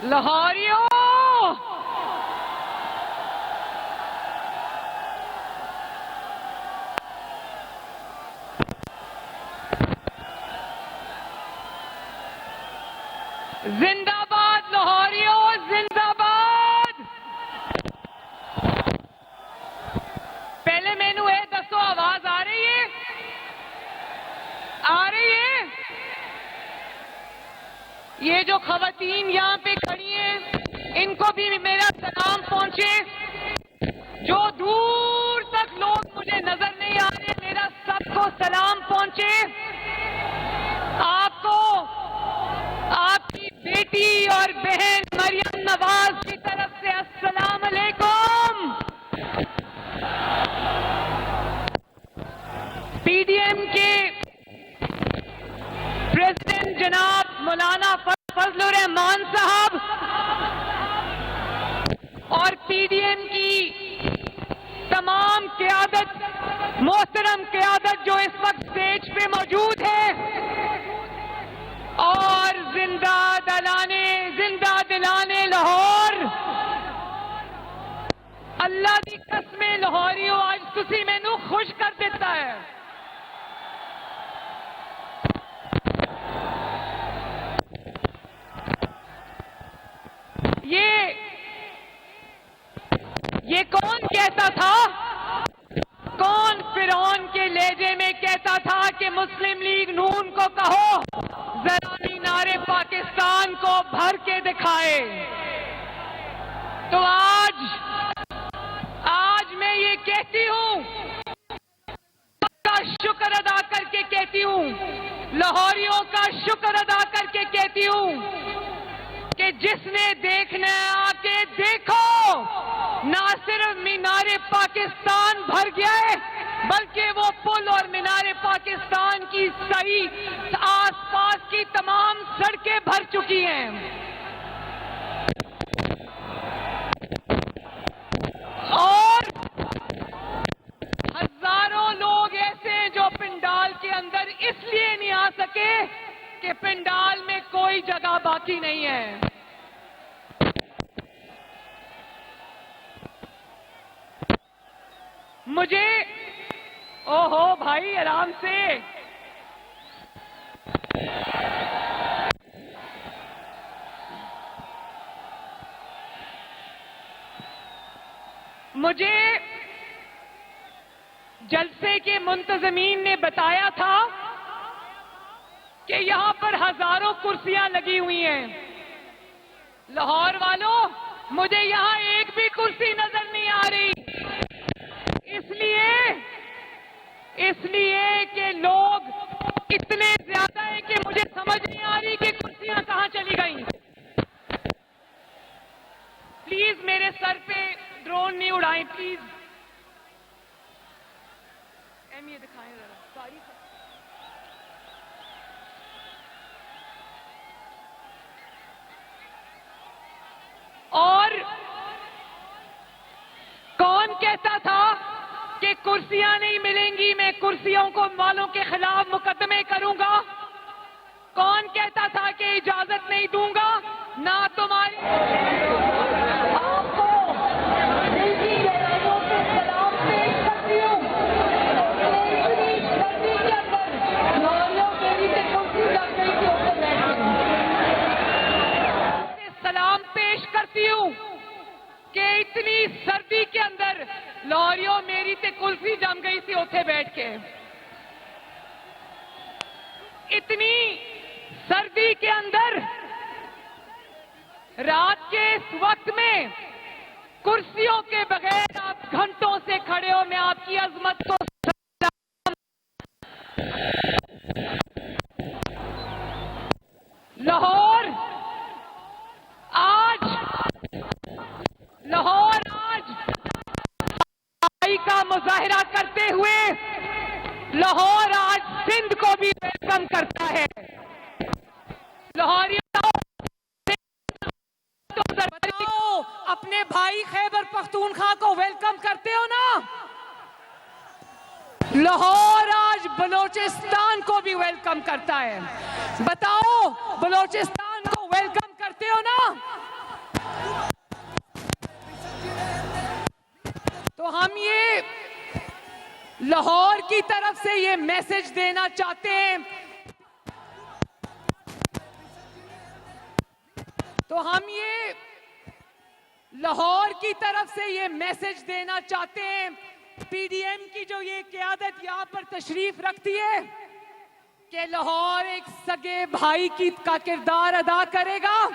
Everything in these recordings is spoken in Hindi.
लाहौरियों, जिंदाबाद लाहौरियों, जिंदाबाद। पहले मैनू ये दसो, आवाज आ रही है? आ रही है? ये जो खवातीन यहाँ पे खड़ी हैं, इनको भी मेरा सलाम पहुंचे। जो दूर तक लोग मुझे नजर नहीं आ रहे, मेरा सबको सलाम पहुंचे। आपको आपकी बेटी और बहन मरियम नवाज की तरफ से अस्सलाम अलैकुम। पीडीएम के प्रेसिडेंट जनाब मौलाना फजलुर रहमान साहब और पीडीएम की तमाम क़यादत, मोहतरम क़यादत जो इस वक्त स्टेज पे मौजूद है, और जिंदा दिलाने लाहौर। अल्लाह दी कसमें लाहौरियों, आज तुसी मैनू खुश कर देता है। ये कौन कहता था, कौन फिरौन के लहजे में कहता था कि मुस्लिम लीग नून को कहो जरा मीनारे पाकिस्तान को भर के दिखाए। तो आज मैं ये कहती हूं, का शुक्र अदा करके कहती हूं, लाहौरियों का शुक्र अदा करके कहती हूं कि जिसने देखना है आके देखो। ना सिर्फ मीनारे पाकिस्तान भर गया है, बल्कि वो पुल और मीनारे पाकिस्तान की सही आसपास की तमाम सड़कें भर चुकी हैं। और हजारों लोग ऐसे हैं जो पंडाल के अंदर इसलिए नहीं आ सके कि पंडाल में कोई जगह बाकी नहीं है। मुझे, ओहो भाई आराम से, मुझे जलसे के मुंतजमीन ने बताया था कि यहां पर हजारों कुर्सियां लगी हुई हैं। लाहौर वालों, मुझे यहां एक भी कुर्सी नजर नहीं आ रही। इसलिए कि लोग इतने ज्यादा हैं कि मुझे समझ नहीं आ रही कि कुर्सियां कहां चली गई। प्लीज मेरे सर पे ड्रोन नहीं उड़ाएं, प्लीज। ये दिखाएं जरा सारी। और कौन कहता था कि कुर्सियां नहीं मिलेंगी, मैं कुर्सियों को वालों के खिलाफ मुकदमे करूंगा? कौन कहता था कि इजाजत नहीं दूंगा? ना तुम्हारी आपको दिल्ली के लोगों से सलाम पेश करती हूं। इतनी सर्दी के अंदर लाहौरियों के लिए कुर्सी लग गई थी, उससे बैठ सलाम पेश करती हूं कि इतनी सर्दी के अंदर लाहौरियों मेरी ते कुल्फी जम गई थी उठे बैठ के। इतनी सर्दी के अंदर रात के इस वक्त में कुर्सियों के बगैर आप घंटों से खड़े हो, मैं आपकी अजमत को लाहौर आज का मुजाहिरा करते हुए लाहौर आज सिंध को भी वेलकम करता है। लाहौरियों बताओ, अपने भाई खैबर पख्तूनख्वा को वेलकम करते हो ना? लाहौर आज बलोचिस्तान को भी वेलकम करता है। बताओ, बलोचिस्तान को वेलकम करते करते हो ना, तो हम ये लाहौर की तरफ से ये मैसेज देना चाहते हैं, तो हम ये लाहौर की तरफ से ये मैसेज देना चाहते हैं, पीडीएम की जो ये क़यादत यहाँ पर तशरीफ रखती है कि लाहौर एक सगे भाई का किरदार अदा करेगा,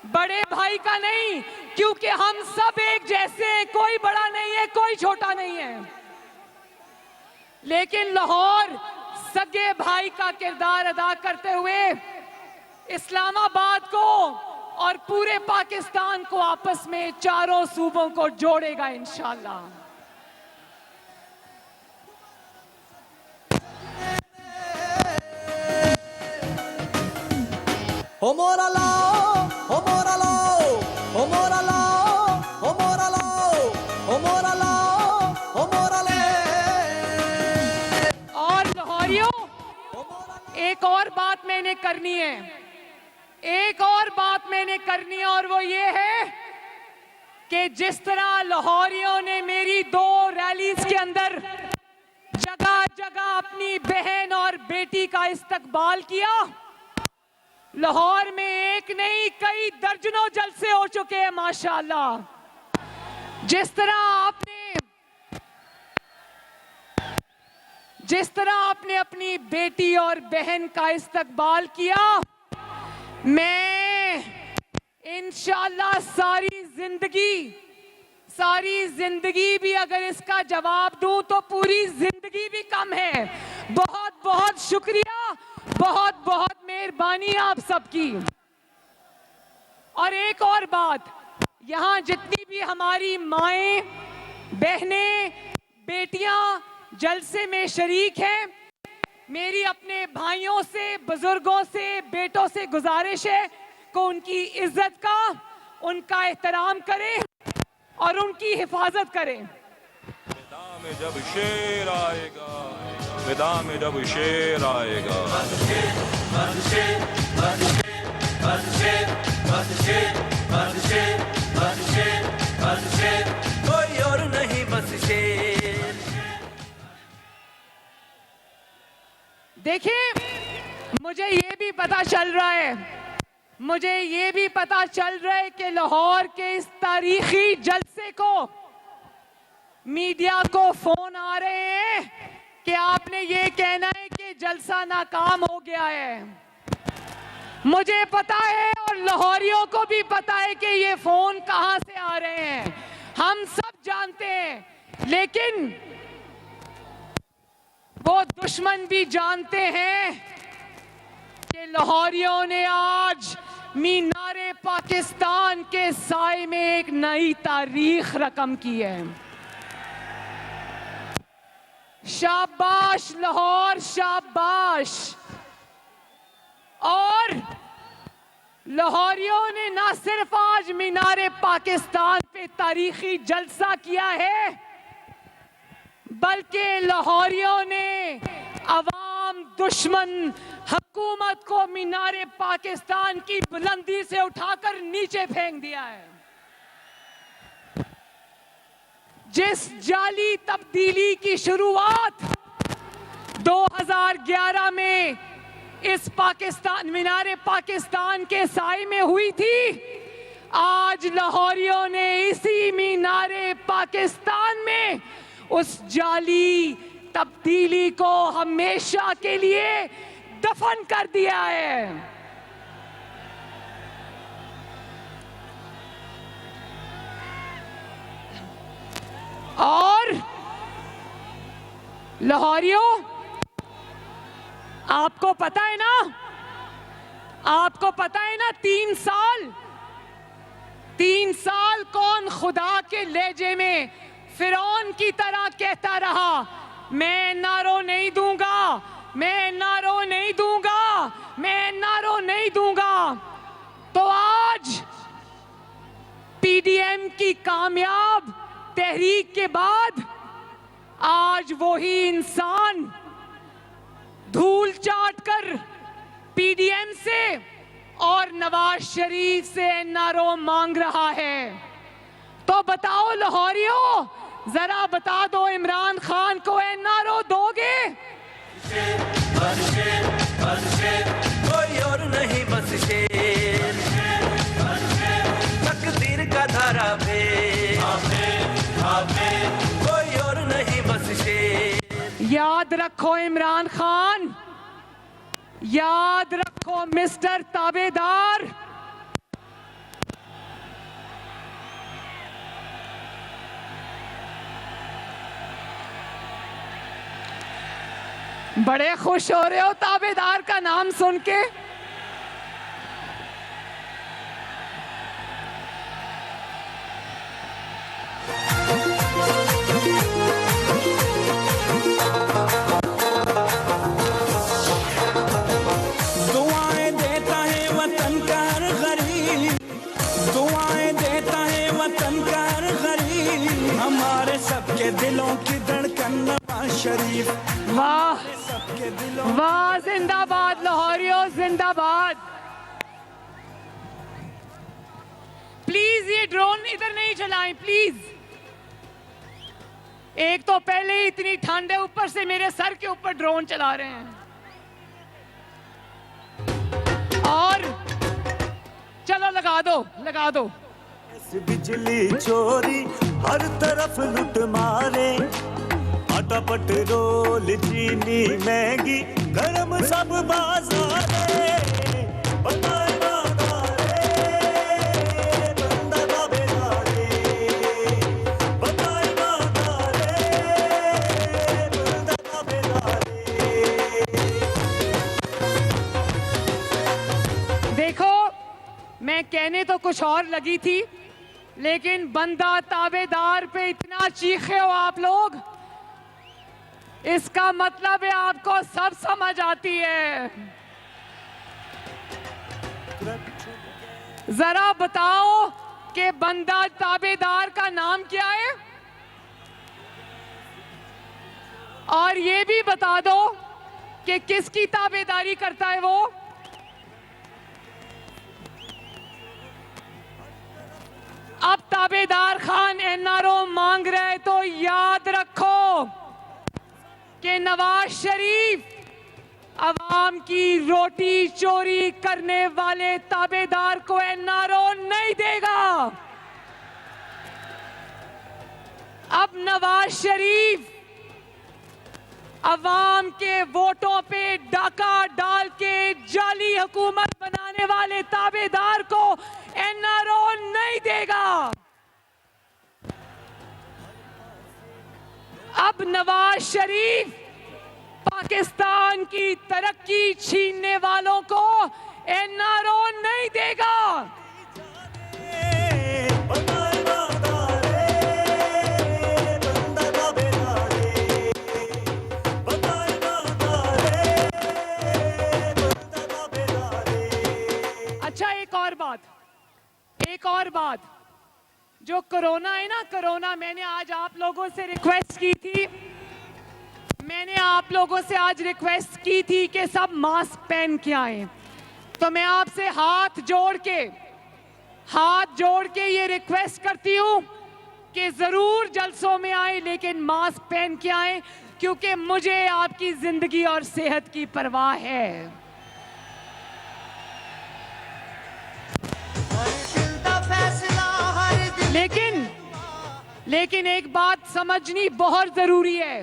बड़े भाई का नहीं, क्योंकि हम सब एक जैसे हैं, कोई बड़ा नहीं है, कोई छोटा नहीं है, लेकिन लाहौर सगे भाई का किरदार अदा करते हुए इस्लामाबाद को और पूरे पाकिस्तान को आपस में चारों सूबों को जोड़ेगा इंशाअल्लाह। हो मोरा लाओ, हो मोरा लाओ, हो मोरा लाओ, हो मोरा लाओ, हो मोरा लाओ, हो मोरा ले। और लाहौरियों, एक और बात मैंने करनी है, एक और बात मैंने करनी है, और वो ये है कि जिस तरह लाहौरियों ने मेरी 2 रैलीज के अंदर जगह जगह अपनी बहन और बेटी का इस्तकबाल किया, लाहौर में एक नहीं कई दर्जनों जलसे हो चुके हैं माशाअल्लाह। जिस तरह आपने अपनी बेटी और बहन का इस्तकबाल किया, मैं इंशाअल्लाह सारी जिंदगी भी अगर इसका जवाब दूं तो पूरी जिंदगी भी कम है। बहुत बहुत शुक्रिया, बहुत बहुत मेहरबानी आप सबकी। और एक और बात, यहाँ जितनी भी हमारी माएं, बहनें, बेटियां जलसे में शरीक हैं, मेरी अपने भाइयों से, बुजुर्गों से, बेटों से गुजारिश है कि उनकी इज्जत का, उनका एहतराम करें और उनकी हिफाजत करें। मैदान में जब शेर आएगा, मैदान में जब शेर आएगा, कोई और नहीं बस शेर। देखिए, मुझे ये भी पता चल रहा है कि लाहौर के इस तारीखी जलसे को मीडिया को फोन आ रहे हैं कि आपने ये कहना है कि जलसा नाकाम हो गया है। मुझे पता है और लाहौरियों को भी पता है कि ये फोन कहां से आ रहे हैं, हम सब जानते हैं, लेकिन वो दुश्मन भी जानते हैं कि लाहौरियों ने आज मीनारे पाकिस्तान के साए में एक नई तारीख रकम की है। शाबाश लाहौर, शाबाश। और लाहौरियों ने ना सिर्फ आज मीनारे पाकिस्तान पे तारीखी जलसा किया है, बल्कि लाहौरियों ने अवाम दुश्मन हुकूमत को मीनारे पाकिस्तान की बुलंदी से उठाकर नीचे फेंक दिया है। जिस जाली तब्दीली की शुरुआत 2011 में इस मीनारे पाकिस्तान के साए में हुई थी, आज लाहौरियों ने इसी मीनारे पाकिस्तान में उस जाली तब्दीली को हमेशा के लिए दफन कर दिया है। और लाहौरियों, आपको पता है ना, 3 साल कौन खुदा के लहजे में फिरौन की तरह कहता रहा, मैं नारो नहीं दूंगा, मैं नारो नहीं दूंगा, मैं नारो नहीं दूंगा। तो आज पीडीएम की कामयाब तहरीक के बाद आज वही इंसान धूल चाट कर पीडीएम से और नवाज शरीफ से एनआरओ मांग रहा है। तो बताओ लाहौरियों, जरा बता दो इमरान खान को एनआरओ दोगे? कोई और नहीं बस शेर, तकदीर का धारा पे कोई और नहीं बस शेर। याद रखो इमरान खान, याद रखो मिस्टर ताबेदार, बड़े खुश हो रहे हो ताबेदार का नाम सुन के? दुआएं देता है वतन का हर गरीब, दुआएं देता है वतन का हर गरीब, हमारे सबके दिलों की धड़कन नवाज शरीफ। वाह वाह, जिंदाबाद लाहौरियों, जिंदाबाद। प्लीज ये ड्रोन इधर नहीं चलाएं प्लीज। एक तो पहले ही इतनी ठंड है, ऊपर से मेरे सर के ऊपर ड्रोन चला रहे हैं। और चलो लगा दो, लगा दो। बिजली चोरी हर तरफ लुट मारे, आटा पेट्रोल चीनी महंगी गरम सब बाजारे, बताए बाजारे, बंदा ताबेदारे, बताए बाजारे, बंदा ताबेदारे। देखो, मैं कहने तो कुछ और लगी थी, लेकिन बंदा ताबेदार पे इतना चीखे हो आप लोग, इसका मतलब है आपको सब समझ आती है। जरा बताओ कि बंदा ताबेदार का नाम क्या है, और ये भी बता दो कि किसकी ताबेदारी करता है वो। अब ताबेदार खान एनआरओ मांग रहे, तो याद रखो कि नवाज शरीफ अवाम की रोटी चोरी करने वाले ताबेदार को एनआरओ नहीं देगा। अब नवाज शरीफ अवाम के वोटों पे डाका डाल के जाली हुकूमत बनाने वाले ताबेदार को एनआरओ नहीं देगा। अब नवाज शरीफ पाकिस्तान की तरक्की छीनने वालों को एनआरओ नहीं देगा। अच्छा, एक और बात, जो कोरोना है ना, कोरोना, मैंने आज आप लोगों से रिक्वेस्ट की थी, मैंने आप लोगों से आज रिक्वेस्ट की थी कि सब मास्क पहन के आए। तो मैं आपसे हाथ जोड़ के ये रिक्वेस्ट करती हूँ कि जरूर जलसों में आए, लेकिन मास्क पहन के आए, क्योंकि मुझे आपकी जिंदगी और सेहत की परवाह है। लेकिन एक बात समझनी बहुत जरूरी है,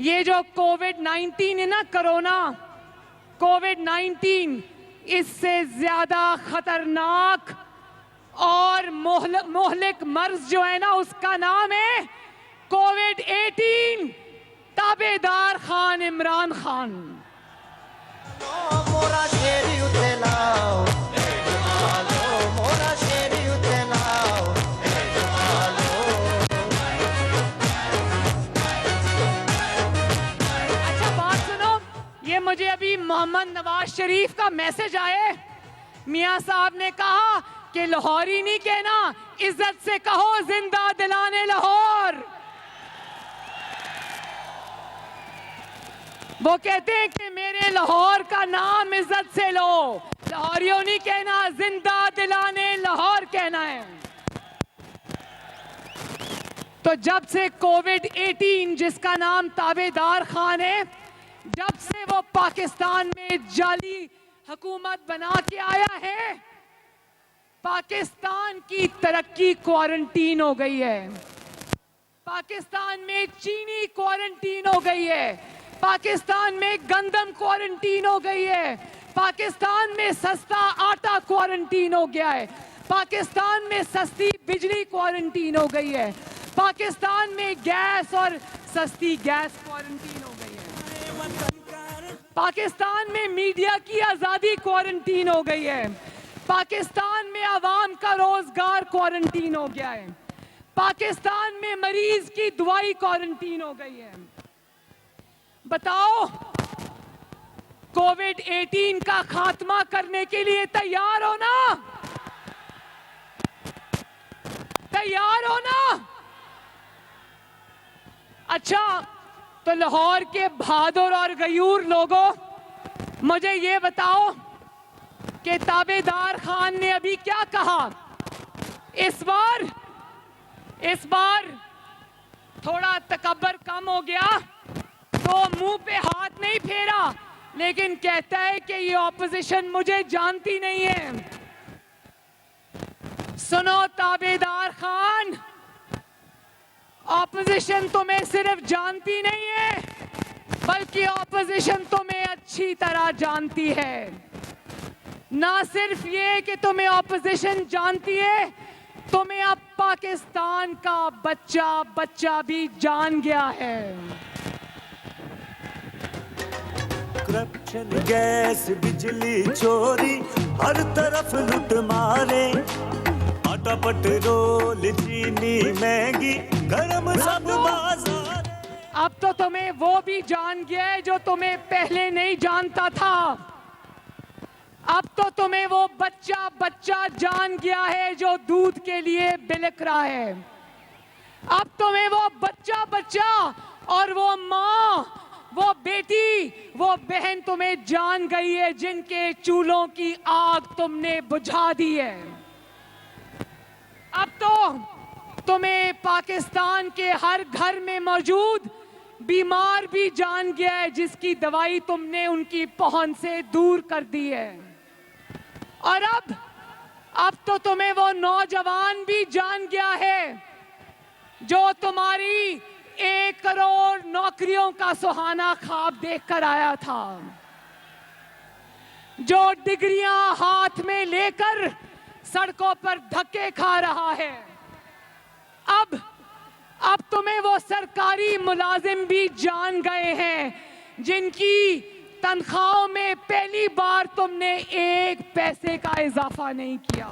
ये जो कोविड-19 है ना, कोरोना, कोविड-19, इससे ज्यादा खतरनाक और मोहलिक मर्ज जो है ना, उसका नाम है कोविड-18, ताबेदार खान इमरान खान। मुझे अभी मोहम्मद नवाज शरीफ का मैसेज आए, मियां साहब ने कहा कि लाहौरी नहीं कहना, इज्जत से कहो जिंदा दिलाने लाहौर। वो कहते हैं कि मेरे लाहौर का नाम इज्जत से लो, लाहौरियों नहीं कहना, जिंदा दिलाने लाहौर कहना है। तो जब से कोविड-18 जिसका नाम ताबेदार खान है, जब से वो पाकिस्तान में जाली हुकूमत बना के आया है, पाकिस्तान की तरक्की क्वारंटीन हो गई है। पाकिस्तान में चीनी क्वारंटीन हो गई है। पाकिस्तान में गंदम क्वारंटीन हो गई है। पाकिस्तान में सस्ता आटा क्वारंटीन हो गया है। पाकिस्तान में सस्ती बिजली क्वारंटीन हो गई है। पाकिस्तान में गैस और सस्ती गैस क्वारंटीन हो गई है। पाकिस्तान में मीडिया की आज़ादी क्वारंटीन हो गई है। पाकिस्तान में आवाम का रोजगार क्वारंटीन हो गया है। पाकिस्तान में मरीज की दवाई क्वारंटीन हो गई है। बताओ, कोविड-18 का खात्मा करने के लिए तैयार हो ना? तैयार हो ना? अच्छा, तो लाहौर के बहादुर और गयूर लोगों, मुझे ये बताओ कि ताबेदार खान ने अभी क्या कहा? इस बार थोड़ा तकब्बर कम हो गया, तो मुंह पे हाथ नहीं फेरा, लेकिन कहता है कि ये ऑपोजिशन मुझे जानती नहीं है। सुनो ताबेदार खान, ऑपोजिशन तुम्हें सिर्फ जानती नहीं है, बल्कि ऑपोजिशन तुम्हें अच्छी तरह जानती है। ना सिर्फ ये कि तुम्हें ऑपोजिशन जानती है, तुम्हें अब पाकिस्तान का बच्चा बच्चा भी जान गया है। करप्शन, गैस, बिजली चोरी, हर तरफ लूट मारे, आटा पेट्रोल चीनी महंगी, गरम सब बाजार। अब तो तुम्हें वो भी जान गया है जो तुम्हें पहले नहीं जानता था। अब तो तुम्हें वो बच्चा बच्चा जान गया है जो दूध के लिए बिलक रहा है। अब तुम्हें वो बच्चा बच्चा और वो माँ, वो बेटी, वो बहन तुम्हें जान गई है जिनके चूल्हों की आग तुमने बुझा दी है। अब तो तुम्हें पाकिस्तान के हर घर में मौजूद बीमार भी जान गया है जिसकी दवाई तुमने उनकी पहुंच से दूर कर दी है। और अब तो तुम्हें वो नौजवान भी जान गया है जो तुम्हारी 1 करोड़ नौकरियों का सुहाना ख्वाब देखकर आया था, जो डिग्रियां हाथ में लेकर सड़कों पर धक्के खा रहा है। अब तुम्हें वो सरकारी मुलाजिम भी जान गए हैं जिनकी तनख्वाहों में पहली बार तुमने 1 पैसे का इजाफा नहीं किया।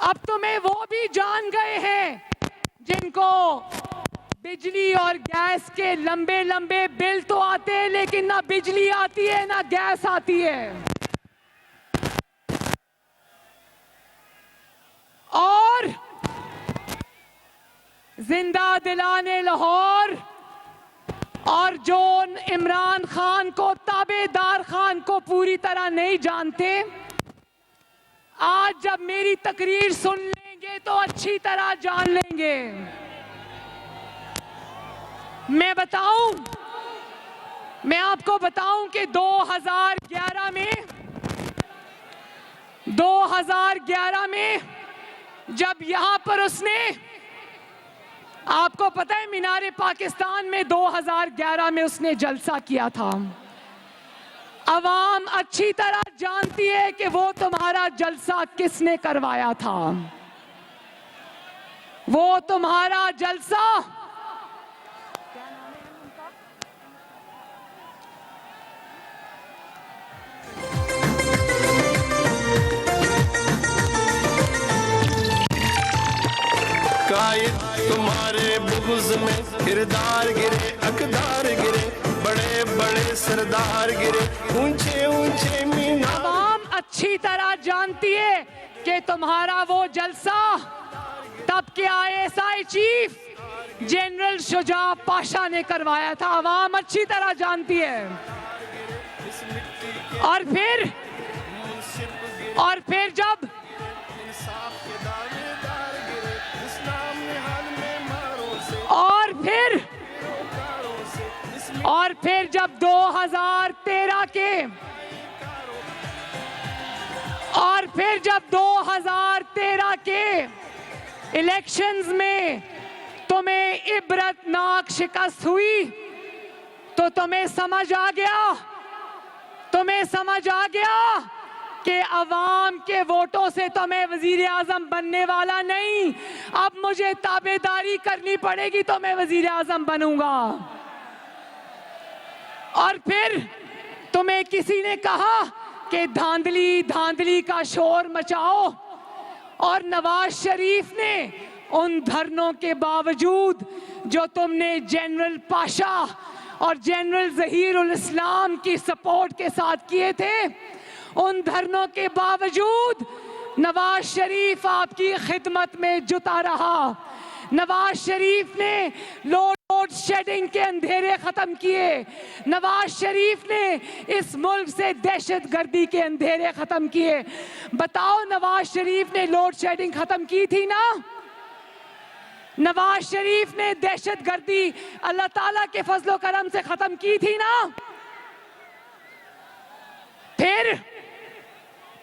अब तुम्हें वो भी जान गए हैं जिनको बिजली और गैस के लंबे लंबे बिल तो आते हैं, लेकिन ना बिजली आती है ना गैस आती है। और जिंदा दिलाने लाहौर और जो इमरान खान को, ताबेदार खान को पूरी तरह नहीं जानते, आज जब मेरी तकरीर सुन लेंगे तो अच्छी तरह जान लेंगे। मैं आपको बताऊं कि 2011 में जब यहां पर उसने, आपको पता है मीनारे पाकिस्तान में 2011 में उसने जलसा किया था। अवाम अच्छी तरह जानती है कि वो तुम्हारा जलसा किसने करवाया था। वो तुम्हारा जलसा कायद तुम्हारे बुग़्ज़ में किरदार गिरे, अकदार गिरे, बड़े बड़े सरदार गिरे, ऊंचे ऊंचे मीनार। आवाम अच्छी तरह जानती है कि तुम्हारा वो जलसा तब के ISI chief general Shuja Pasha ने करवाया था। आवाम अच्छी तरह जानती है। इस मिट्टी के और फिर जब इंसाफ के दावेदार गिरे, इस नाम निहाल में मारों से कारों से, इस और फिर जब 2013 के इलेक्शंस में तुम्हें इबरतनाक शिकस्त हुई तो तुम्हें समझ आ गया कि अवाम के वोटों से तो मैं वजीर आजम बनने वाला नहीं, अब मुझे ताबेदारी करनी पड़ेगी तो मैं वजीर आजम बनूंगा। और फिर तुम्हें किसी ने कहा कि धांधली का शोर मचाओ, और नवाज शरीफ ने उन धरनों के बावजूद जो तुमने जनरल पाशा और जनरल ज़हीरुल इस्लाम की सपोर्ट के साथ किए थे, उन धरनों के बावजूद नवाज शरीफ आपकी खिदमत में जुटा रहा। नवाज शरीफ ने लोड शेडिंग के अंधेरे खत्म किए। नवाज शरीफ ने इस मुल्क से दहशतगर्दी के अंधेरे खत्म किए। बताओ, नवाज शरीफ ने लोड शेडिंग खत्म की थी ना? नवाज शरीफ ने दहशतगर्दी अल्लाह ताला के फजलो करम से खत्म की थी ना?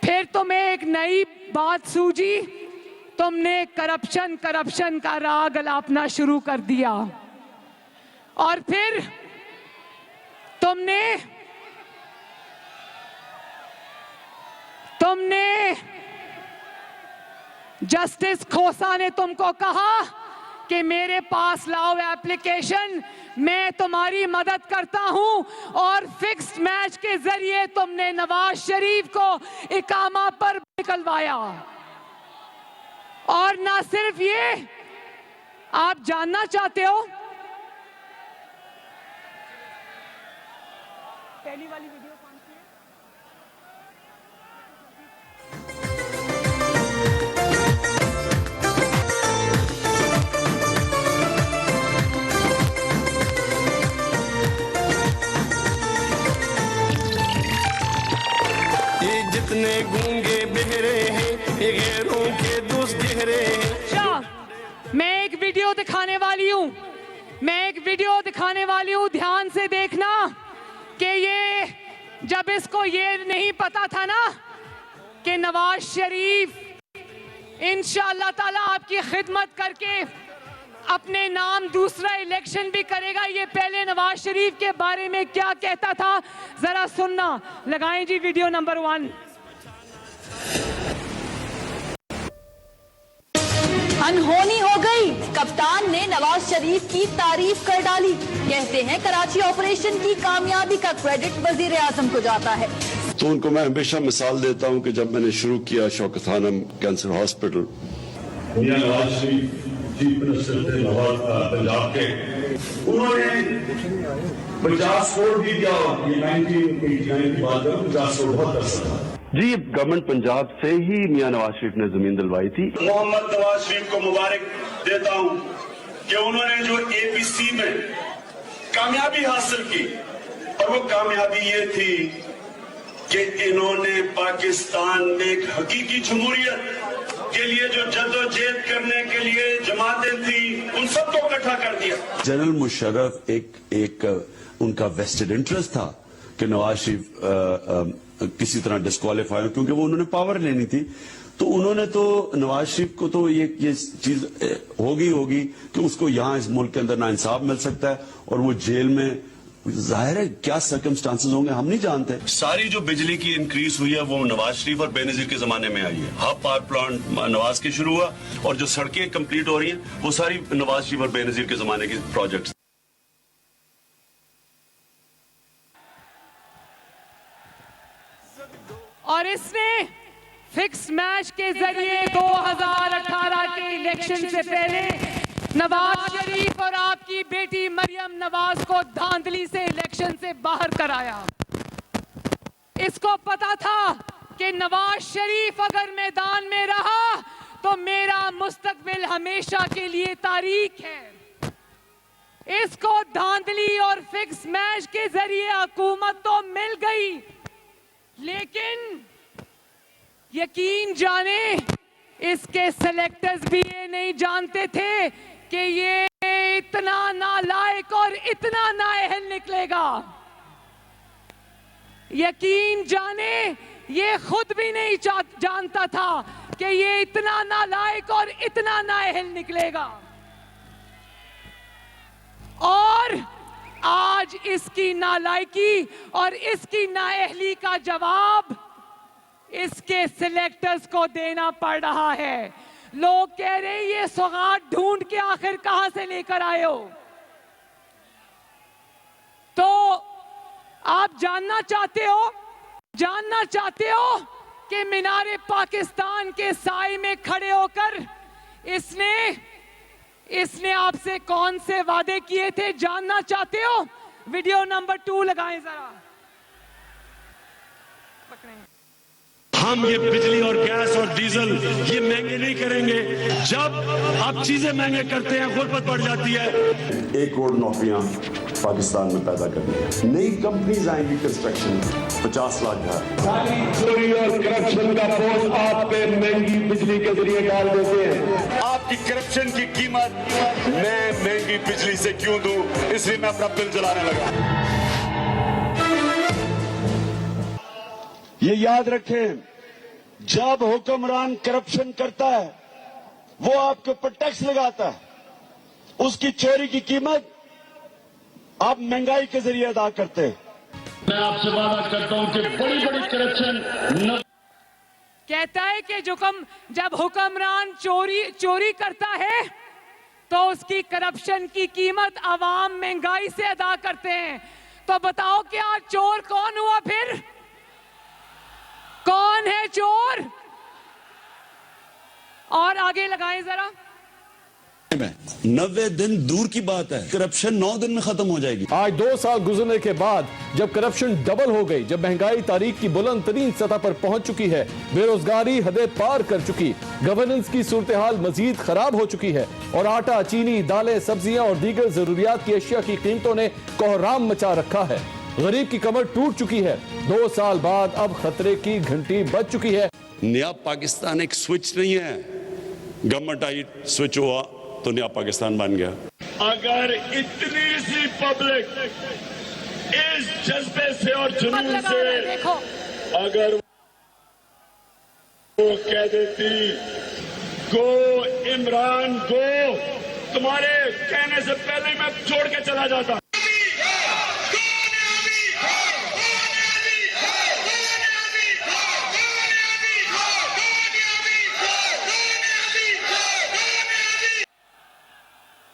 फिर तुम्हें एक नई बात सूझी, तुमने करप्शन का राग अलापना शुरू कर दिया। और फिर तुमने जस्टिस खोसा ने तुमको कहा कि मेरे पास लाओ एप्लीकेशन, मैं तुम्हारी मदद करता हूं, और फिक्स्ड मैच के जरिए तुमने नवाज शरीफ को इकामा पर निकलवाया। और ना सिर्फ ये, आप जानना चाहते हो, पहली वाली वीडियो कौन सी है? ये जितने गूंगे बहरे हैं, ये गैरों के दोस्त गहरे हैं। अच्छा, मैं एक वीडियो दिखाने वाली हूँ, ध्यान से देखना कि ये जब इसको ये नहीं पता था ना कि नवाज शरीफ इंशाअल्लाह ताला आपकी खिदमत करके अपने नाम दूसरा इलेक्शन भी करेगा, ये पहले नवाज शरीफ के बारे में क्या कहता था, जरा सुनना। लगाएं जी वीडियो नंबर 1। अनहोनी हो गई, कप्तान ने नवाज शरीफ की तारीफ कर डाली। कहते हैं कराची ऑपरेशन की कामयाबी का क्रेडिट वजीर आजम को जाता है। तो उनको मैं हमेशा मिसाल देता हूं कि जब मैंने शुरू किया शौकत खानम कैंसर हॉस्पिटल, मियां नवाज शरीफ चीफ मिनिस्टर थे पंजाब के, उन्होंने 50 करोड़ भी दिया। ये 1989 की बात है, 50 करोड़ बहुत पैसा था जी। गवर्नमेंट पंजाब से ही मियां नवाज शरीफ ने जमीन दिलवाई थी। मोहम्मद नवाज शरीफ को मुबारक देता हूं कि उन्होंने जो एपीसी में कामयाबी हासिल की, और वो कामयाबी ये थी कि इन्होंने पाकिस्तान में एक हकीकी जमहूरियत के लिए जो जद्दोजहद करने के लिए जमातें थी, उन सबको इकट्ठा कर दिया। जनरल मुशर्रफ एक उनका वेस्टेड इंटरेस्ट था कि नवाज शरीफ किसी तरह डिस्क्वालीफाई हो, क्योंकि वो उन्होंने पावर लेनी थी। तो उन्होंने तो नवाज शरीफ को तो ये चीज होगी कि उसको यहाँ इस मुल्क के अंदर नाइंसाफ मिल सकता है, और वो जेल में, जाहिर है क्या सर्कमस्टांसेस होंगे हम नहीं जानते। सारी जो बिजली की इंक्रीज हुई है वो नवाज शरीफ और बेनजीर के जमाने में आई है। हाफ पावर प्लांट नवाज के शुरू हुआ, और जो सड़कें कंप्लीट हो रही हैं वो सारी नवाज शरीफ और बेनजीर के जमाने की प्रोजेक्ट्स। और इसने फिक्स मैच के जरिए 2018 के इलेक्शन से पहले नवाज शरीफ और आपकी बेटी मरियम नवाज को धांधली से इलेक्शन से बाहर कराया। इसको पता था कि नवाज शरीफ अगर मैदान में रहा तो मेरा मुस्तकबिल हमेशा के लिए तारीख है। इसको धांधली और फिक्स मैच के जरिए हुकूमत तो मिल गई, लेकिन यकीन जाने इसके सेलेक्टर्स भी ये नहीं जानते थे कि ये इतना नालायक और इतना नाअहल निकलेगा। यकीन जाने ये खुद भी नहीं जानता था कि ये इतना नालायक और इतना नाअहल निकलेगा। और आज इसकी नालायकी और इसकी नाअहली का जवाब इसके सिलेक्टर्स को देना पड़ रहा है। लोग कह रहे हैं ये सौगात ढूंढ के आखिर कहां से लेकर आए हो। तो आप जानना चाहते हो कि मीनारे पाकिस्तान के साए में खड़े होकर इसने आपसे कौन से वादे किए थे, जानना चाहते हो? वीडियो नंबर 2 लगाएं जरा। हम ये बिजली और गैस और डीजल ये महंगे नहीं करेंगे। जब आप चीजें महंगे करते हैं गुर्बत बढ़ जाती है। 1 करोड़ नौकरियां पाकिस्तान में पैदा करनी है, नई कंपनीज आएंगी, कंस्ट्रक्शन 50 लाख घर। चोरी और करप्शन का बोझ आप पे महंगी बिजली के जरिए डाल देते हैं। आपकी करप्शन की कीमत मैं महंगी बिजली से क्यों दूं, इसलिए मैं अपना बिल जलाने लगा। ये याद रखें, जब हुक्मरान करप्शन करता है वो आपके ऊपर टैक्स लगाता है, उसकी चोरी की कीमत आप महंगाई के जरिए अदा करते हैं। मैं आपसे वादा करता हूं कि बड़ी बड़ी करप्शन कहता है कि जब हुक्मरान चोरी करता है तो उसकी करप्शन की कीमत आवाम महंगाई से अदा करते हैं। तो बताओ कि आज चोर कौन हुआ? फिर कौन है चोर? और आगे लगाएं जरा। 90 दिन दूर की बात है, करप्शन 9 दिन में खत्म हो जाएगी। आज 2 साल गुजरने के बाद जब करप्शन डबल हो गई, जब महंगाई तारीख की बुलंद तरीन सतह पर पहुंच चुकी है, बेरोजगारी हदें पार कर चुकी, गवर्नेंस की सूरत हाल मजीद खराब हो चुकी है और आटा, चीनी, दालें, सब्जियां और दीगर जरूरियात की अशिया की कीमतों ने कोहराम मचा रखा है। गरीब की कमर टूट चुकी है। 2 साल बाद अब खतरे की घंटी बज चुकी है। नया पाकिस्तान एक स्विच नहीं है, गवर्नमेंट आई, स्विच हुआ तो नया पाकिस्तान बन गया। अगर इतनी सी पब्लिक इस जज्बे से और जुनून से अगर वो कह देती गो इमरान गो, तुम्हारे कहने से पहले मैं छोड़ के चला जाता।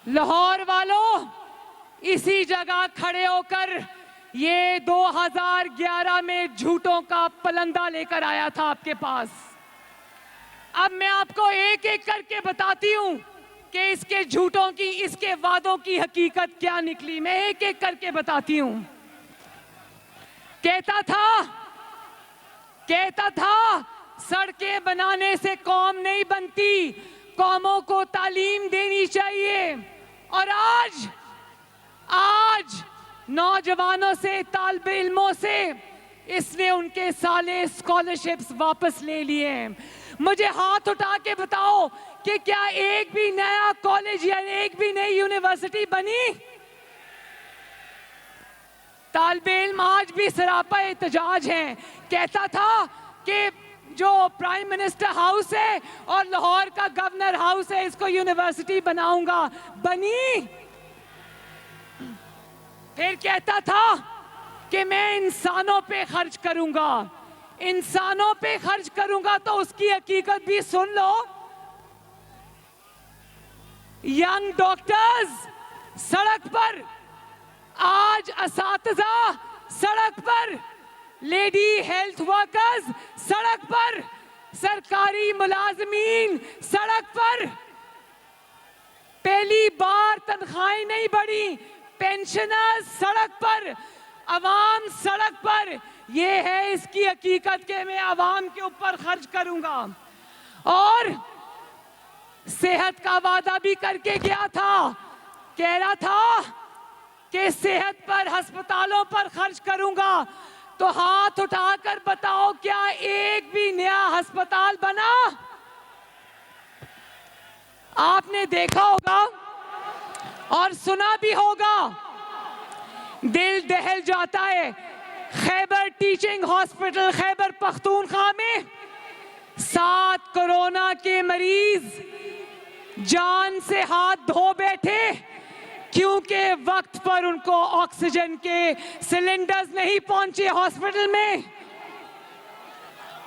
लाहौर वालों, इसी जगह खड़े होकर ये 2011 में झूठों का पलंदा लेकर आया था आपके पास। अब मैं आपको एक एक करके बताती हूं कि इसके झूठों की, इसके वादों की हकीकत क्या निकली। मैं एक एक करके बताती हूं। कहता था सड़कें बनाने से कौम नहीं बनती, कौमों को तालीम देनी चाहिए। और आज नौजवानों से, तालिबे इल्मों से इसने उनके साले स्कॉलरशिप्स वापस ले लिए हैं। मुझे हाथ उठा के बताओ कि क्या एक भी नया कॉलेज या एक भी नई यूनिवर्सिटी बनी? तालिबे इल्म आज भी सरापा एहतजाज हैं। कहता था कि जो प्राइम मिनिस्टर हाउस है और लाहौर का गवर्नर हाउस है, इसको यूनिवर्सिटी बनाऊंगा, बनी? फिर कहता था कि मैं इंसानों पे खर्च करूंगा, इंसानों पे खर्च करूंगा। तो उसकी हकीकत भी सुन लो। यंग डॉक्टर्स सड़क पर, आज असातिज़ा सड़क पर, लेडी हेल्थ वर्कर्स सड़क पर, सरकारी मुलाजमीन सड़क पर। पहली बार तनख्वाहें नहीं बढ़ी, पेंशनर्स सड़क पर, अवाम सड़क पर। ये है इसकी हकीकत कि मैं अवाम के ऊपर खर्च करूंगा। और सेहत का वादा भी करके गया था। कह रहा था कि सेहत पर, अस्पतालों पर खर्च करूंगा, तो हाथ उठाकर बताओ क्या एक भी नया अस्पताल बना? आपने देखा होगा और सुना भी होगा, दिल दहल जाता है। खैबर टीचिंग हॉस्पिटल खैबर पख्तूनख्वा में 7 कोरोना के मरीज जान से हाथ धो बैठे क्योंकि वक्त पर उनको ऑक्सीजन के सिलेंडर्स नहीं पहुंचे हॉस्पिटल में।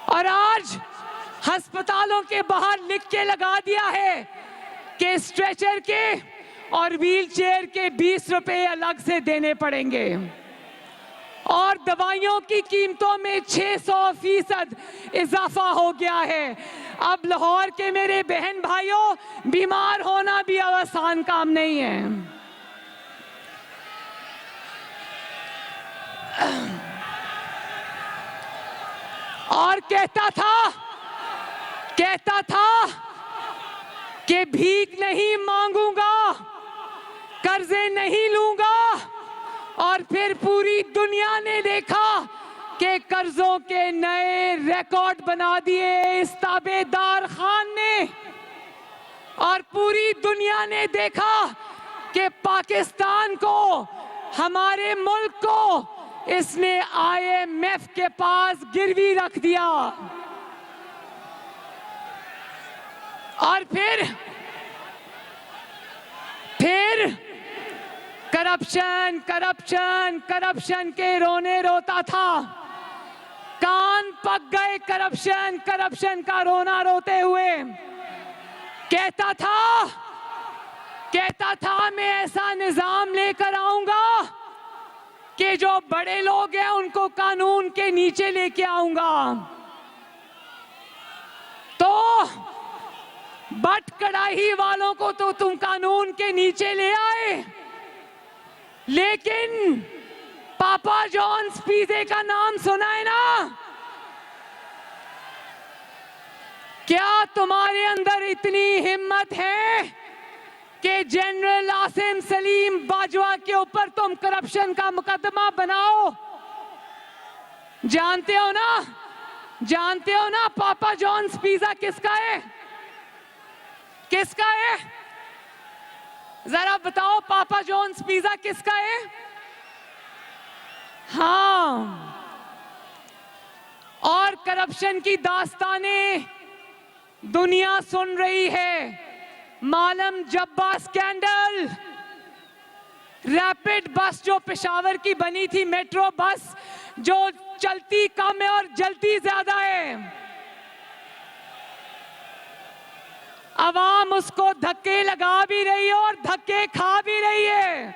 और आज अस्पतालों के बाहर लिख के लगा दिया है कि स्ट्रेचर के और व्हील चेयर के 20 रुपए अलग से देने पड़ेंगे और दवाइयों की कीमतों में 600% इजाफा हो गया है। अब लाहौर के मेरे बहन भाइयों, बीमार होना भी आसान काम नहीं है। और कहता था कि भीख नहीं मांगूंगा, कर्जे नहीं लूंगा, और फिर पूरी दुनिया ने देखा कि कर्जों के नए रिकॉर्ड बना दिए इस ताबेदार खान ने। और पूरी दुनिया ने देखा कि पाकिस्तान को, हमारे मुल्क को इसने IMF के पास गिरवी रख दिया। और फिर करप्शन के रोने रोता था। कान पक गए करप्शन का रोना रोते हुए। कहता था मैं ऐसा निजाम लेकर आऊंगा कि जो बड़े लोग हैं उनको कानून के नीचे लेके आऊंगा। तो बट कड़ाही वालों को तो तुम कानून के नीचे ले आए, लेकिन पापा जॉन्स पिज़्ज़ा का नाम सुना है ना? क्या तुम्हारे अंदर इतनी हिम्मत है कि जनरल आसिम सलीम बाजवा के ऊपर तुम करप्शन का मुकदमा बनाओ? जानते हो ना पापा जॉन्स पिज़्ज़ा किसका है? जरा बताओ, पापा जॉन्स पिज़्ज़ा किसका है? हाँ, और करप्शन की दास्तानें दुनिया सुन रही है। मालम जब्बा स्कैंडल, रैपिड बस जो पेशावर की बनी थी, मेट्रो बस जो चलती कम है और जलती ज्यादा है, अवाम उसको धक्के लगा भी रही है और धक्के खा भी रही है।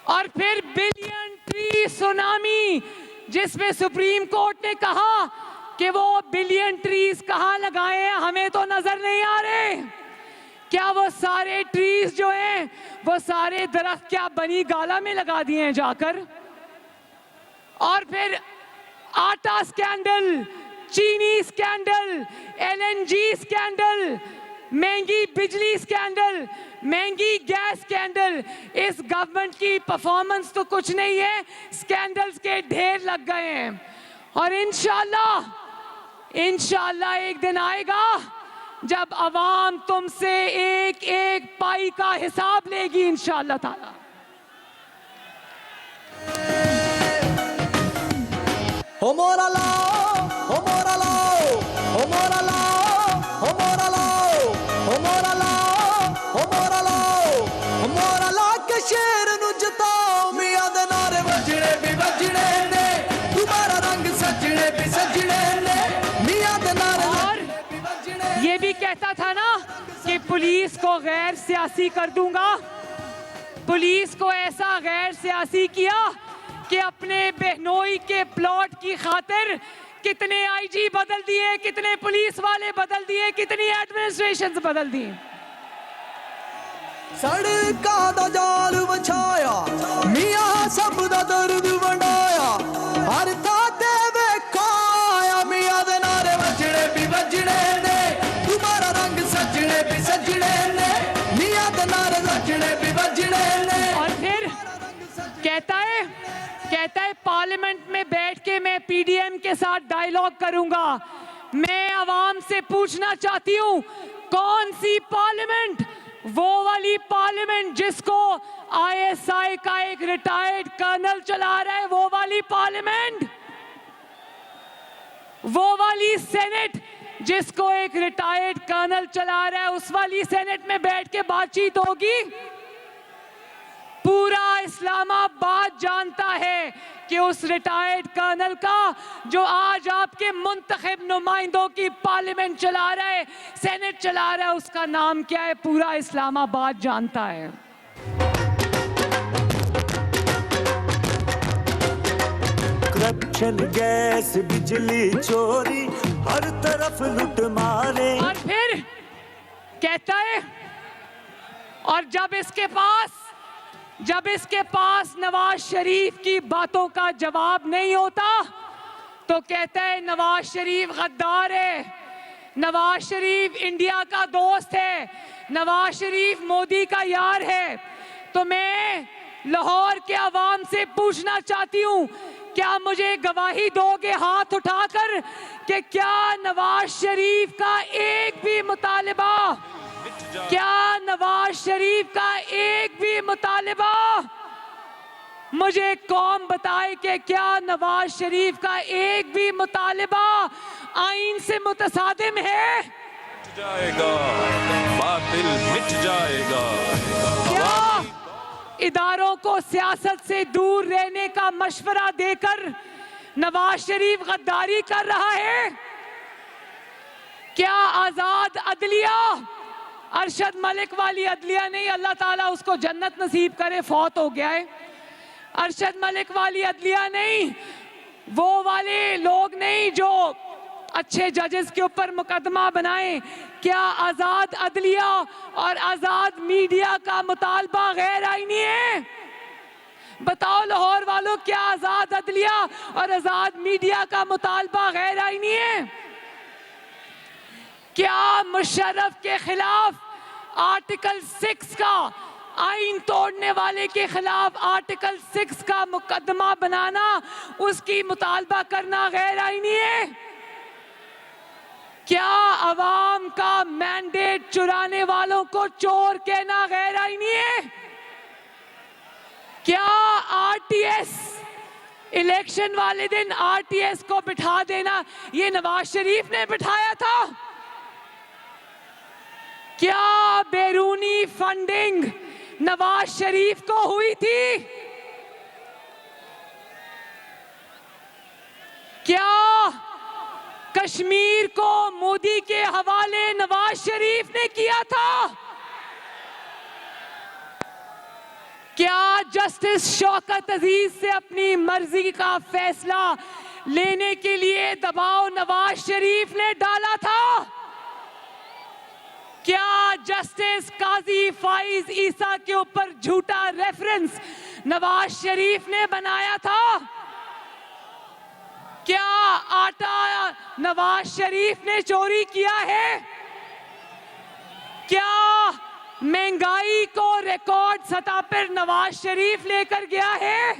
और फिर बिलियन ट्री सुनामी, जिसमें सुप्रीम कोर्ट ने कहा कि वो बिलियन ट्रीज कहां लगाए हैं, हमें तो नजर नहीं आ रहे। क्या वो सारे ट्रीज जो हैं, वो सारे दरख्त क्या बनी गाला में लगा दिए हैं जाकर? और फिर आटा स्कैंडल, चीनी स्कैंडल, LNG स्कैंडल, महंगी बिजली स्कैंडल, महंगी गैस स्कैंडल। इस गवर्नमेंट की परफॉर्मेंस तो कुछ नहीं है, स्कैंडल्स के ढेर लग गए हैं। और इंशाल्लाह एक दिन आएगा जब अवाम तुमसे एक एक पाई का हिसाब लेगी, इंशाल्लाह ताला। हो मोरा लाओ, हो मोरा लाओ, हो मोरा लाओ, हो मोरा लाओ, हो मोरा लाओ, हो मोरा लाओ, हो मोरा ला के शेर नु जताओ, मियां दे नारे वजने भी वजने ने, तुम्हारा रंग सजने भी सजने ने, मियां दे नारे भी वजने। ये भी कहता था ना कि पुलिस को गैर सियासी कर दूंगा। पुलिस को ऐसा गैर सियासी किया कि अपने बहनोई के प्लॉट की खातिर कितने IG बदल दिए, कितने पुलिस वाले बदल दिए, कितनी एडमिनिस्ट्रेशन बदल दी। सड़का दा जाल बछाया, मियां सब दा दर्द वंडाया, हर थाते वेखाया, मियां दे नारे वजने भी वजने ने, तुम्हारा रंग सजने भी सजने ने, मियां दे नारे वजने भी वजने ने। कहता है पार्लियामेंट में बैठ के मैं पीडीएम के साथ डायलॉग करूंगा। मैं आवाम से पूछना चाहती हूं, कौन सी पार्लियामेंट? वो वाली पार्लियामेंट जिसको आईएसआई का एक रिटायर्ड कर्नल चला रहा है, वो वाली पार्लियामेंट? वो वाली सेनेट जिसको एक रिटायर्ड कर्नल चला रहा है, उस वाली सेनेट में बैठ के बातचीत होगी? पूरा इस्लामाबाद जानता है कि उस रिटायर्ड कर्नल का, जो आज आपके मुंतखब नुमाइंदों की पार्लियामेंट चला रहा है, सेनेट चला रहा है, उसका नाम क्या है? पूरा इस्लामाबाद जानता है। करप्शन, गैस, बिजली चोरी, हर तरफ लूट मारे। और फिर कहता है, और जब इसके पास नवाज शरीफ की बातों का जवाब नहीं होता तो कहता है नवाज शरीफ गद्दार है, नवाज शरीफ इंडिया का दोस्त है, नवाज शरीफ मोदी का यार है। तो मैं लाहौर के अवाम से पूछना चाहती हूँ, क्या मुझे गवाही दोगे हाथ उठाकर कि क्या नवाज शरीफ का एक भी मुतालिबा, क्या नवाज शरीफ का एक भी मुतालिबा, मुझे कौम बताए कि क्या नवाज शरीफ का एक भी मुतालिबा आईन से मुतसादिम है? जाएगा बातिल मिट जाएगा। क्या इदारों को सियासत से दूर रहने का मशवरा देकर नवाज शरीफ गद्दारी कर रहा है? क्या आजाद अदलिया, अरशद मलिक वाली अदलिया नहीं, अल्लाह ताला उसको जन्नत नसीब करे, फौत हो गया है, अरशद मलिक वाली अदलिया नहीं, वो वाले लोग नहीं जो अच्छे जजेस के ऊपर मुकदमा बनाएं, क्या आजाद अदलिया और आजाद मीडिया का मुतालबा गैर आईनी है? बताओ लाहौर वालों, क्या आजाद अदलिया और आजाद मीडिया का मुतालबा गैर आईनी है? क्या मुशर्रफ के खिलाफ आर्टिकल 6 का, आईन तोड़ने वाले के खिलाफ आर्टिकल 6 का मुकदमा बनाना, उसकी मुतालबा करना गैर आईनी है? क्या अवाम का मैंडेट चुराने वालों को चोर कहना गैर आईनी है? क्या आरटीएस, इलेक्शन वाले दिन आरटीएस को बिठा देना, ये नवाज शरीफ ने बिठाया था? क्या बैरूनी फंडिंग नवाज शरीफ को हुई थी? क्या कश्मीर को मोदी के हवाले नवाज शरीफ ने किया था? क्या जस्टिस शौकत अजीज से अपनी मर्जी का फैसला लेने के लिए दबाव नवाज शरीफ ने डाला था? क्या जस्टिस काजी फाइज ईसा के ऊपर झूठा रेफरेंस नवाज शरीफ ने बनाया था? क्या आटा नवाज शरीफ ने चोरी किया है? क्या महंगाई को रिकॉर्ड सतह पर नवाज शरीफ लेकर गया है?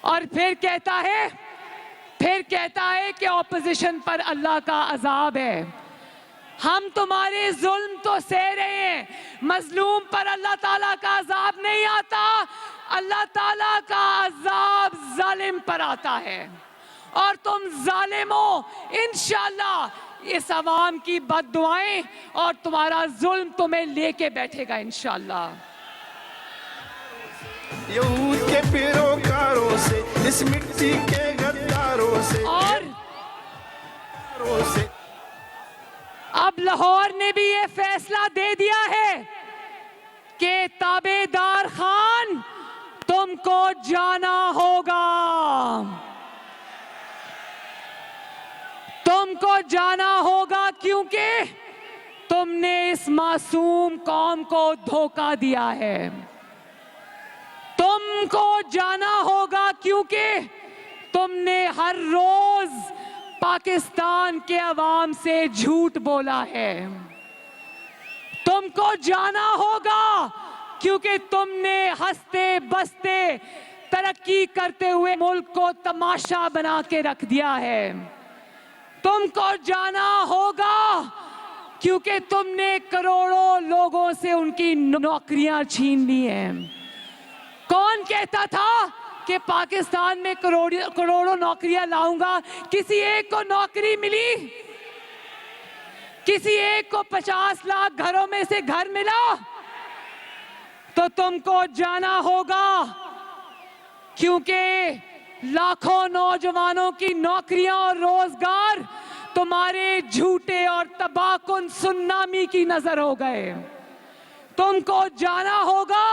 और फिर कहता है कि ऑपोजिशन पर अल्लाह का अजाब है। हम तुम्हारे जुल्म तो सह रहे हैं, मजलूम पर अल्लाह ताला का अजाब नहीं आता, अल्लाह ताला का अजाब जालिम पर आता है। और तुम जालिमों, इंशाअल्लाह इस अवाम की बद्दुआएं और तुम्हारा जुल्म तुम्हें लेके बैठेगा इंशाअल्लाह। यहूद के पैरोकारों से, इस मिट्टी के गद्दारों से, और अब लाहौर ने भी ये फैसला दे दिया है कि ताबेदार खान तुमको जाना होगा, तुमको जाना होगा, क्योंकि तुमने इस मासूम कौम को धोखा दिया है। तुमको जाना होगा क्योंकि तुमने हर रोज पाकिस्तान के अवाम से झूठ बोला है। तुमको जाना होगा क्योंकि तुमने हंसते बसते तरक्की करते हुए मुल्क को तमाशा बना के रख दिया है। तुमको जाना होगा क्योंकि तुमने करोड़ों लोगों से उनकी नौकरियां छीन ली हैं। कौन कहता था कि पाकिस्तान में करोड़ों नौकरियां लाऊंगा? किसी एक को नौकरी मिली? किसी एक को 50 लाख घरों में से घर मिला? तो तुमको जाना होगा क्योंकि लाखों नौजवानों की नौकरियां और रोजगार तुम्हारे झूठे और तबाहकुन सुनामी की नजर हो गए। तुमको जाना होगा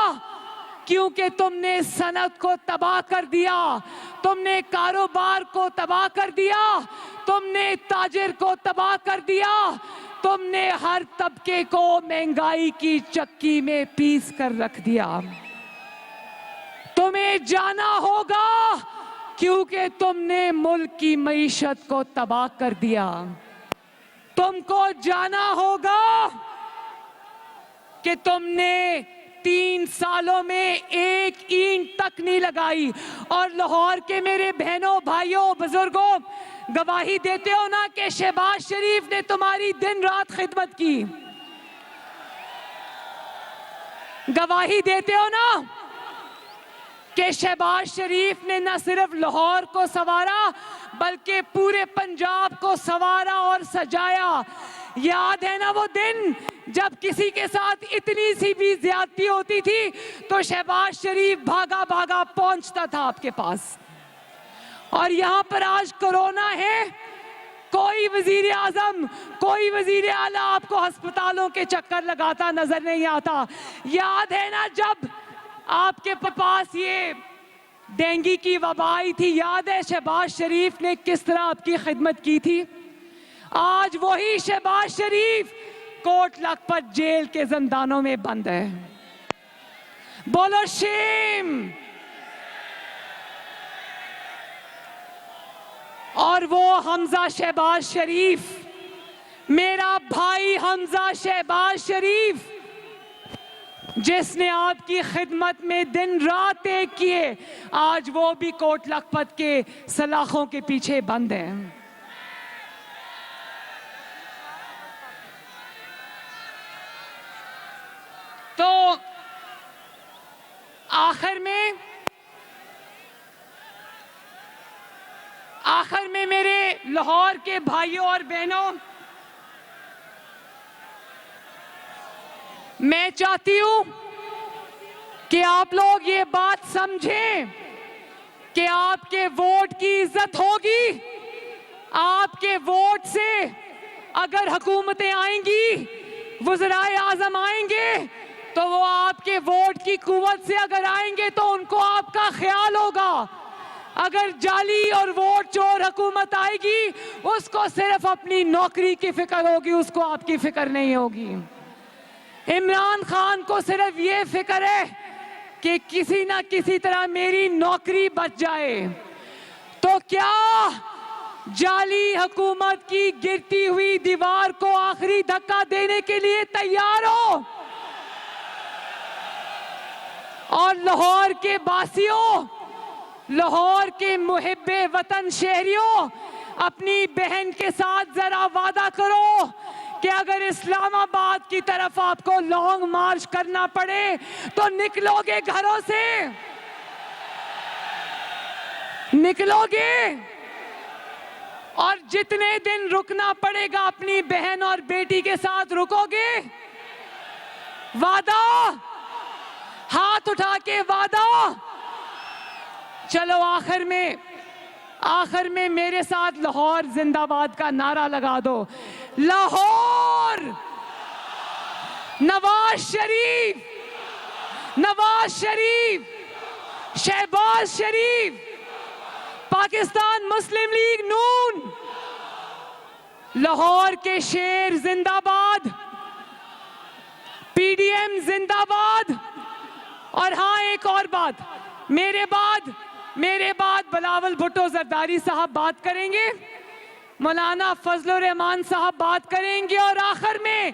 क्योंकि तुमने सनत को तबाह कर दिया, तुमने कारोबार को तबाह कर दिया, तुमने ताजिर को तबाह कर दिया, तुमने हर तबके को महंगाई की चक्की में पीस कर रख दिया। तुम्हें जाना होगा क्योंकि तुमने मुल्क की मईशत को तबाह कर दिया। तुमको जाना होगा कि तुमने 3 सालों में एक ईंट तक नहीं लगाई। और लाहौर के मेरे बहनों, भाइयों, बुजुर्गों, गवाही देते हो ना कि शहबाज शरीफ ने तुम्हारी दिन रात खिदमत की। गवाही देते हो ना कि शहबाज शरीफ ने न सिर्फ लाहौर को संवारा बल्कि पूरे पंजाब को संवारा और सजाया। याद है ना वो दिन जब किसी के साथ इतनी सी भी ज्यादती होती थी तो शहबाज शरीफ भागा भागा पहुंचता था आपके पास। और यहां पर आज कोरोना है, कोई वजीर आजम, कोई वजीर आला आपको अस्पतालों के चक्कर लगाता नजर नहीं आता। याद है ना जब आपके पास ये डेंगू की वबा आई थी? याद है शहबाज शरीफ ने किस तरह आपकी खिदमत की थी? आज वही शहबाज शरीफ कोट लखपत जेल के जिंदानों में बंद है। बोलो शेम। और वो हमजा शहबाज शरीफ, मेरा भाई हमजा शहबाज शरीफ, जिसने आपकी खिदमत में दिन रात एक किए, आज वो भी कोट लखपत के सलाखों के पीछे बंद है। तो आखिर में मेरे लाहौर के भाइयों और बहनों, मैं चाहती हूं कि आप लोग ये बात समझें कि आपके वोट की इज्जत होगी। आपके वोट से अगर हुकूमतें आएंगी, वज़राए आज़म आएंगे, तो वो आपके वोट की कुव्वत से अगर आएंगे तो उनको आपका ख्याल होगा। अगर जाली और वोट चोर हुकूमत आएगी, उसको सिर्फ अपनी नौकरी की फिक्र होगी, उसको आपकी फिक्र नहीं होगी। इमरान खान को सिर्फ ये फिक्र है कि किसी ना किसी तरह मेरी नौकरी बच जाए। तो क्या जाली हुकूमत की गिरती हुई दीवार को आखिरी धक्का देने के लिए तैयार हो? और लाहौर के बासियों, लाहौर के मुहिब्बे वतन शहरियों, अपनी बहन के साथ जरा वादा करो कि अगर इस्लामाबाद की तरफ आपको लॉन्ग मार्च करना पड़े तो निकलोगे घरों से? निकलोगे? और जितने दिन रुकना पड़ेगा अपनी बहन और बेटी के साथ रुकोगे? वादा? हाथ उठा के वादा? चलो आखिर में मेरे साथ लाहौर जिंदाबाद का नारा लगा दो। लाहौर, नवाज शरीफ, नवाज शरीफ, शहबाज शरीफ, पाकिस्तान मुस्लिम लीग नून, लाहौर के शेर जिंदाबाद, पीडीएम जिंदाबाद। और हाँ, एक और बात, मेरे बाद बिलावल भुट्टो जरदारी साहब बात करेंगे, मौलाना फजलुर रहमान साहब बात करेंगे, और आखिर में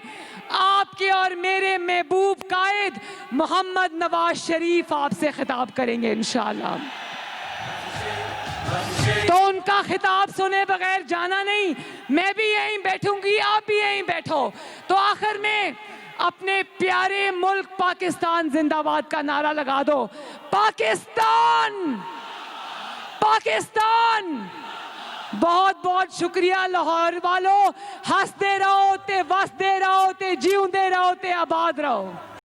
आपके और मेरे महबूब कायद मोहम्मद नवाज शरीफ आपसे खिताब करेंगे इंशाअल्लाह। तो उनका खिताब सुने बगैर जाना नहीं। मैं भी यहीं बैठूंगी, आप भी यहीं बैठो। तो आखिर में अपने प्यारे मुल्क पाकिस्तान जिंदाबाद का नारा लगा दो। पाकिस्तान, पाकिस्तान। बहुत बहुत शुक्रिया लाहौर वालों। हंसते रहो ते वसदे रहो ते जीउंदे रहो ते आबाद रहो।